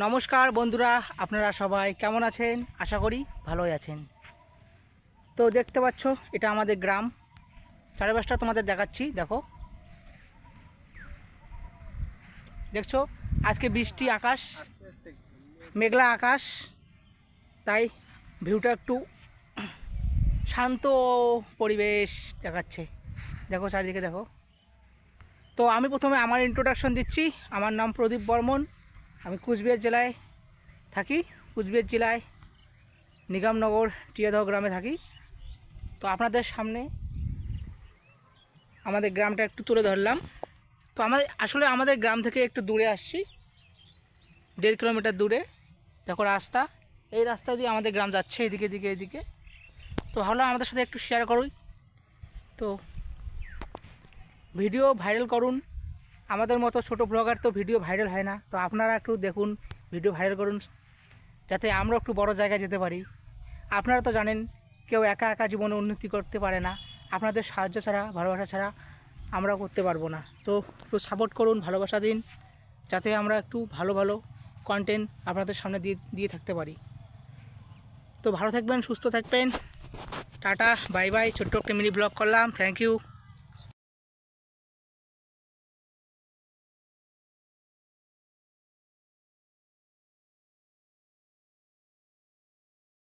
নমস্কার বন্ধুরা, আপনারা সবাই কেমন আছেন? আশা করি ভালোই আছেন। তো দেখতে পাচ্ছ, এটা আমাদের গ্রাম। চারপাশটা তোমাদের দেখাচ্ছি, দেখো। দেখছো, আজকে বৃষ্টি আকাশ, মেঘলা আকাশ, তাই ভিউটা একটু শান্ত পরিবেশ দেখাচ্ছে। দেখো চারিদিকে দেখো। তো আমি প্রথমে আমার ইন্ট্রোডাকশন দিচ্ছি। আমার নাম প্রদীপ বর্মন। আমি কুচবিহার জেলায় থাকি। কুচবিহার জেলায় নিগমনগর টিয়াদহ গ্রামে থাকি। তো আপনাদের সামনে আমাদের গ্রামটা একটু তুলে ধরলাম। তো আমাদের গ্রাম থেকে একটু দূরে আসছি, 1.5 কিলোমিটার দূরে। দেখো রাস্তা, এই রাস্তা দিয়ে আমাদের গ্রাম যাচ্ছে, এদিকে। তো ভাবলাম আমাদের সাথে একটু শেয়ার করুন। তো ভিডিও ভাইরাল করুন। আমাদের মতো ছোট ব্লগার তো ভিডিও ভাইরাল হয় না, তো আপনারা একটু দেখুন, ভিডিও ভাইরাল করুন, যাতে আমরা একটু বড় জায়গায় যেতে পারি। আপনারা তো জানেন, কেউ একা একা জীবনে উন্নতি করতে পারে না। আপনাদের সাহায্য ছাড়া, ভালোবাসা ছাড়া আমরা করতে পারবো না। তো একটু সাপোর্ট করুন, ভালোবাসা দিন, যাতে আমরা একটু ভালো ভালো কন্টেন্ট আপনাদের সামনে দিয়ে থাকতে পারি। তো ভালো থাকবেন, সুস্থ থাকবেন। Tata, bye bye. ছোট্ট একটা মিনি ব্লগ করলাম। Thank you.